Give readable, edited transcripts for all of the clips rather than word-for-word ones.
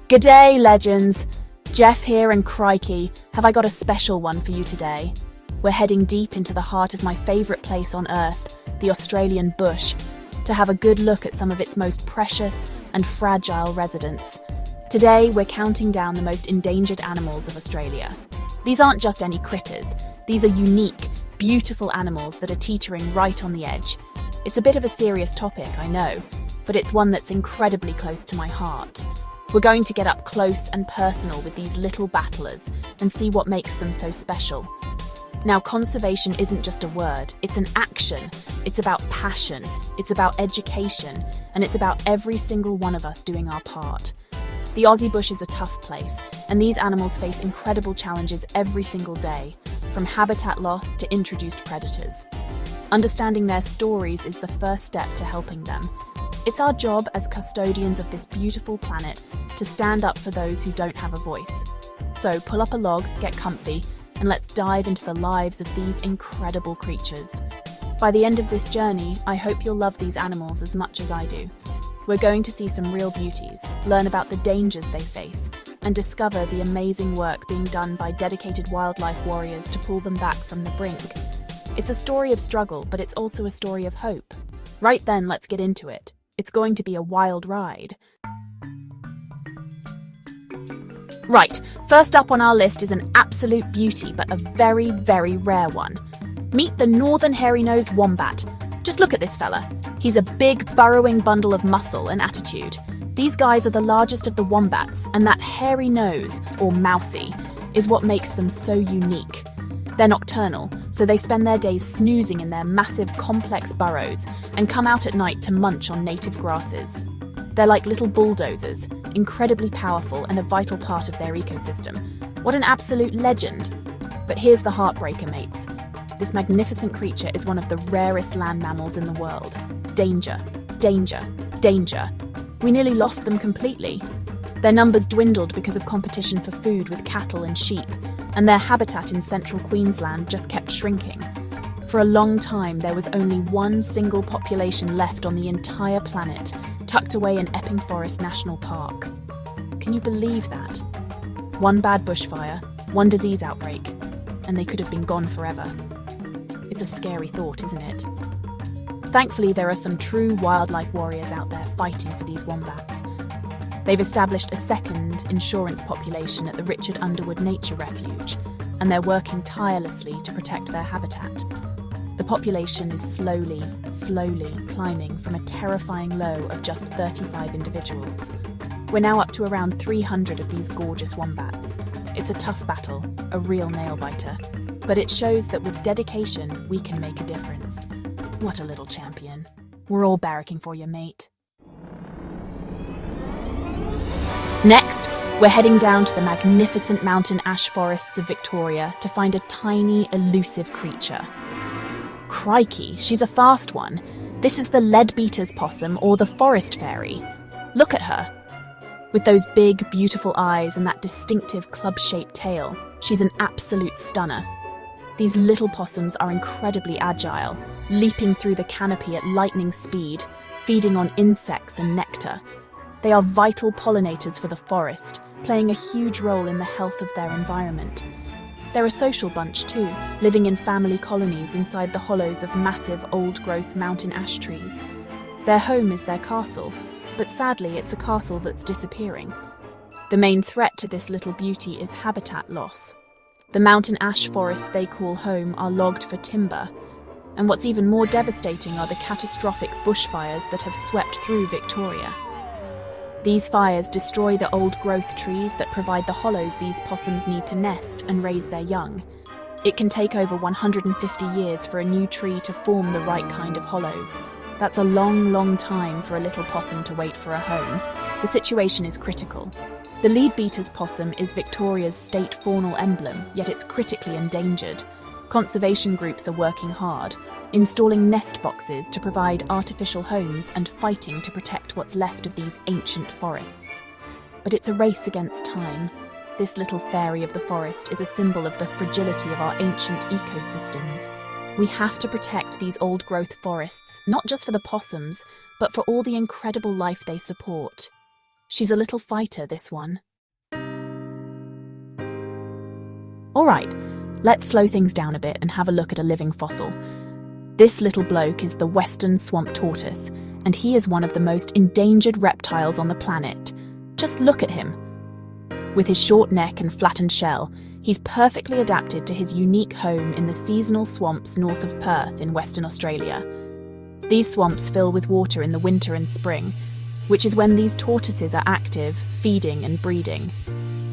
G'day, legends! Jeff here, and crikey, have I got a special one for you today. We're heading deep into the heart of my favourite place on Earth, the Australian bush, to have a good look at some of its most precious and fragile residents. Today, we're counting down the most endangered animals of Australia. These aren't just any critters, these are unique, beautiful animals that are teetering right on the edge. It's a bit of a serious topic, I know, but it's one that's incredibly close to my heart. We're going to get up close and personal with these little battlers and see what makes them so special. Now, conservation isn't just a word, it's an action. It's about passion, it's about education, and it's about every single one of us doing our part. The Aussie bush is a tough place, and these animals face incredible challenges every single day, from habitat loss to introduced predators. Understanding their stories is the first step to helping them. It's our job as custodians of this beautiful planet to stand up for those who don't have a voice. So pull up a log, get comfy, and let's dive into the lives of these incredible creatures. By the end of this journey, I hope you'll love these animals as much as I do. We're going to see some real beauties, learn about the dangers they face, and discover the amazing work being done by dedicated wildlife warriors to pull them back from the brink. It's a story of struggle, but it's also a story of hope. Right then, let's get into it. It's going to be a wild ride. Right, first up on our list is an absolute beauty, but a very, very rare one. Meet the northern hairy-nosed wombat. Just look at this fella. He's a big, burrowing bundle of muscle and attitude. These guys are the largest of the wombats, and that hairy nose, or mousy, is what makes them so unique. They're nocturnal, so they spend their days snoozing in their massive, complex burrows and come out at night to munch on native grasses. They're like little bulldozers, incredibly powerful and a vital part of their ecosystem. What an absolute legend! But here's the heartbreaker, mates. This magnificent creature is one of the rarest land mammals in the world. Danger, danger, danger. We nearly lost them completely. Their numbers dwindled because of competition for food with cattle and sheep, and their habitat in central Queensland just kept shrinking. For a long time, there was only one single population left on the entire planet, tucked away in Epping Forest National Park. Can you believe that? One bad bushfire, one disease outbreak, and they could have been gone forever. It's a scary thought, isn't it? Thankfully, there are some true wildlife warriors out there fighting for these wombats. They've established a second insurance population at the Richard Underwood Nature Refuge, and they're working tirelessly to protect their habitat. The population is slowly climbing from a terrifying low of just 35 individuals. We're now up to around 300 of these gorgeous wombats. It's a tough battle, a real nail-biter, but it shows that with dedication, we can make a difference. What a little champion. We're all barracking for you, mate. Next, we're heading down to the magnificent mountain ash forests of Victoria to find a tiny, elusive creature. Crikey, she's a fast one. This is the leadbeater's possum, or the forest fairy. Look at her. With those big, beautiful eyes and that distinctive club-shaped tail, she's an absolute stunner. These little possums are incredibly agile, leaping through the canopy at lightning speed, feeding on insects and nectar. They are vital pollinators for the forest, playing a huge role in the health of their environment. They're a social bunch too, living in family colonies inside the hollows of massive old-growth mountain ash trees. Their home is their castle, but sadly it's a castle that's disappearing. The main threat to this little beauty is habitat loss. The mountain ash forests they call home are logged for timber, and what's even more devastating are the catastrophic bushfires that have swept through Victoria. These fires destroy the old-growth trees that provide the hollows these possums need to nest and raise their young. It can take over 150 years for a new tree to form the right kind of hollows. That's a long, long time for a little possum to wait for a home. The situation is critical. The leadbeater's possum is Victoria's state faunal emblem, yet it's critically endangered. Conservation groups are working hard, installing nest boxes to provide artificial homes and fighting to protect what's left of these ancient forests. But it's a race against time. This little fairy of the forest is a symbol of the fragility of our ancient ecosystems. We have to protect these old-growth forests, not just for the possums, but for all the incredible life they support. She's a little fighter, this one. All right, let's slow things down a bit and have a look at a living fossil. This little bloke is the western swamp tortoise, and he is one of the most endangered reptiles on the planet. Just look at him. With his short neck and flattened shell, he's perfectly adapted to his unique home in the seasonal swamps north of Perth in Western Australia. These swamps fill with water in the winter and spring, which is when these tortoises are active, feeding and breeding.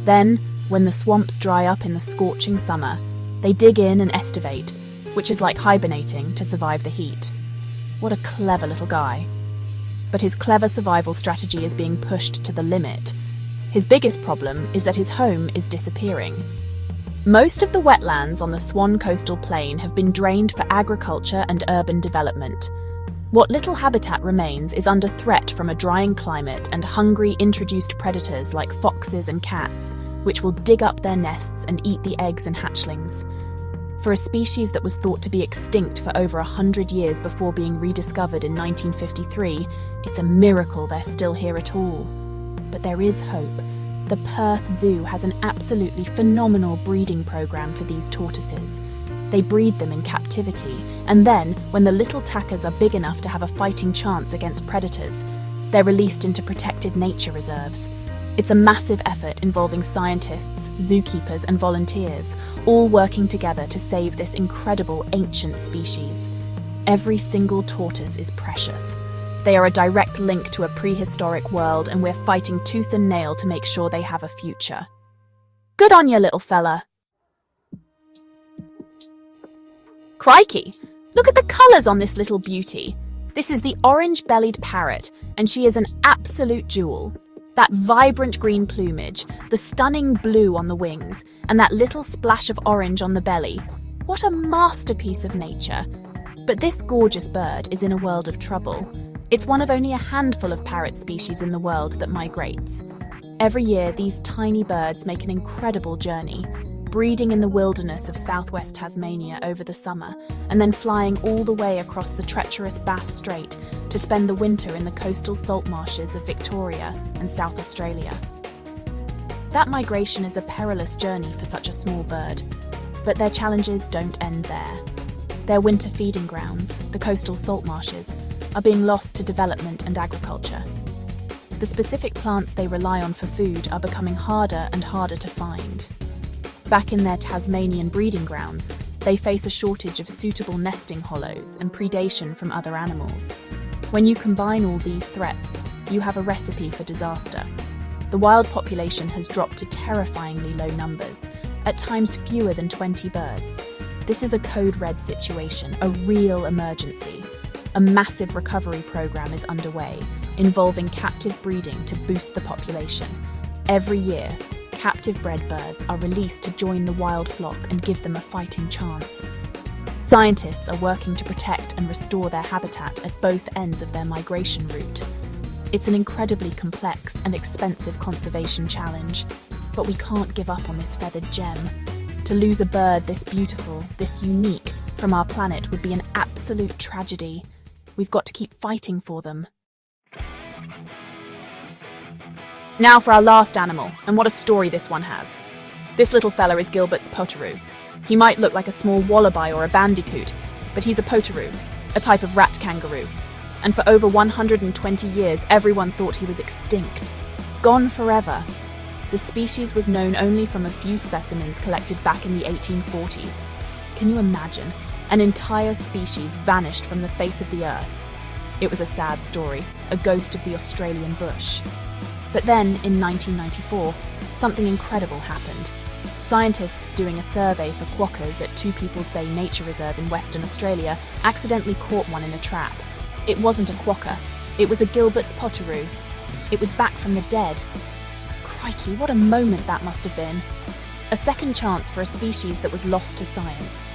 Then, when the swamps dry up in the scorching summer, they dig in and estivate, which is like hibernating to survive the heat. What a clever little guy. But his clever survival strategy is being pushed to the limit. His biggest problem is that his home is disappearing. Most of the wetlands on the Swan coastal plain have been drained for agriculture and urban development. What little habitat remains is under threat from a drying climate and hungry introduced predators like foxes and cats, which will dig up their nests and eat the eggs and hatchlings. For a species that was thought to be extinct for over 100 years before being rediscovered in 1953, it's a miracle they're still here at all. But there is hope. The Perth Zoo has an absolutely phenomenal breeding program for these tortoises. They breed them in captivity, and then, when the little tackers are big enough to have a fighting chance against predators, they're released into protected nature reserves. It's a massive effort involving scientists, zookeepers and volunteers, all working together to save this incredible ancient species. Every single tortoise is precious. They are a direct link to a prehistoric world, and we're fighting tooth and nail to make sure they have a future. Good on you, little fella. Crikey! Look at the colours on this little beauty. This is the orange-bellied parrot, and she is an absolute jewel. That vibrant green plumage, the stunning blue on the wings, and that little splash of orange on the belly. What a masterpiece of nature. But this gorgeous bird is in a world of trouble. It's one of only a handful of parrot species in the world that migrates. Every year, these tiny birds make an incredible journey, breeding in the wilderness of southwest Tasmania over the summer, and then flying all the way across the treacherous Bass Strait to spend the winter in the coastal salt marshes of Victoria and South Australia. That migration is a perilous journey for such a small bird, but their challenges don't end there. Their winter feeding grounds, the coastal salt marshes, are being lost to development and agriculture. The specific plants they rely on for food are becoming harder and harder to find. Back in their Tasmanian breeding grounds, they face a shortage of suitable nesting hollows and predation from other animals. When you combine all these threats, you have a recipe for disaster. The wild population has dropped to terrifyingly low numbers, at times fewer than 20 birds. This is a code red situation, a real emergency. A massive recovery program is underway, involving captive breeding to boost the population. Every year, captive bred birds are released to join the wild flock and give them a fighting chance. Scientists are working to protect and restore their habitat at both ends of their migration route. It's an incredibly complex and expensive conservation challenge, but we can't give up on this feathered gem. To lose a bird this beautiful, this unique, from our planet would be an absolute tragedy. We've got to keep fighting for them. Now for our last animal, and what a story this one has. This little fella is Gilbert's potoroo. He might look like a small wallaby or a bandicoot, but he's a potoroo, a type of rat kangaroo. And for over 120 years, everyone thought he was extinct. Gone forever. The species was known only from a few specimens collected back in the 1840s. Can you imagine? An entire species vanished from the face of the earth. It was a sad story, a ghost of the Australian bush. But then, in 1994, something incredible happened. Scientists doing a survey for quokkas at Two People's Bay Nature Reserve in Western Australia accidentally caught one in a trap. It wasn't a quokka, it was a Gilbert's potoroo. It was back from the dead. Crikey, what a moment that must have been. A second chance for a species that was lost to science.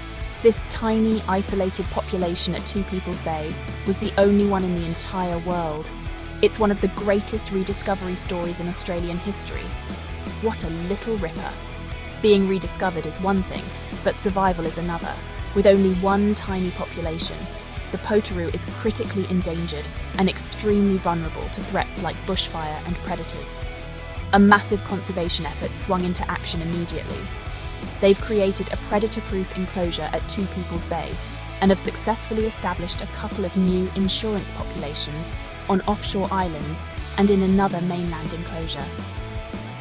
This tiny, isolated population at Two People's Bay was the only one in the entire world. It's one of the greatest rediscovery stories in Australian history. What a little ripper. Being rediscovered is one thing, but survival is another, with only one tiny population. the potoroo is critically endangered and extremely vulnerable to threats like bushfire and predators. A massive conservation effort swung into action immediately. They've created a predator-proof enclosure at Two People's Bay and have successfully established a couple of new insurance populations on offshore islands and in another mainland enclosure.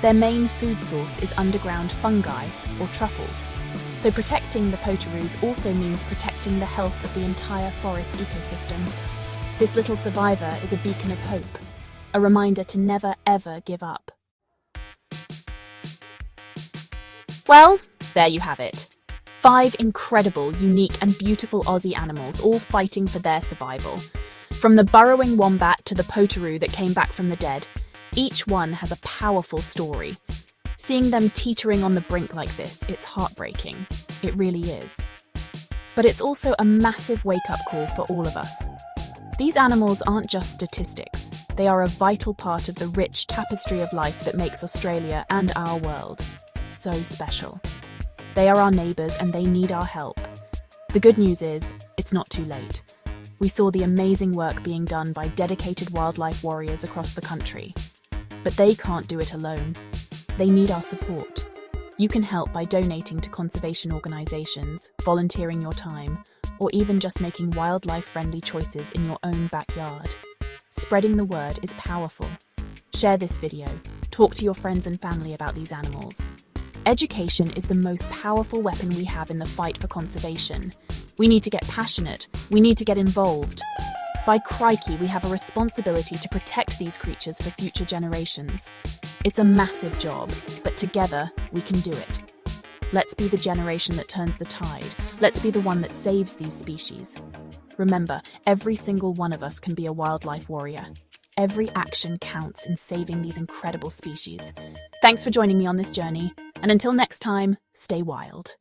Their main food source is underground fungi, or truffles, so protecting the potoroos also means protecting the health of the entire forest ecosystem. This little survivor is a beacon of hope, a reminder to never ever give up. Well, there you have it. 5 incredible, unique and beautiful Aussie animals all fighting for their survival. From the burrowing wombat to the potoroo that came back from the dead, each one has a powerful story. Seeing them teetering on the brink like this, it's heartbreaking. It really is. But it's also a massive wake-up call for all of us. These animals aren't just statistics. They are a vital part of the rich tapestry of life that makes Australia and our world so special. They are our neighbours and they need our help. The good news is, it's not too late. We saw the amazing work being done by dedicated wildlife warriors across the country. But they can't do it alone. They need our support. You can help by donating to conservation organisations, volunteering your time, or even just making wildlife-friendly choices in your own backyard. Spreading the word is powerful. Share this video. Talk to your friends and family about these animals. Education is the most powerful weapon we have in the fight for conservation. We need to get passionate. We need to get involved. By crikey, we have a responsibility to protect these creatures for future generations. It's a massive job, but together we can do it. Let's be the generation that turns the tide. Let's be the one that saves these species. Remember, every single one of us can be a wildlife warrior. Every action counts in saving these incredible species. Thanks for joining me on this journey, and until next time, stay wild.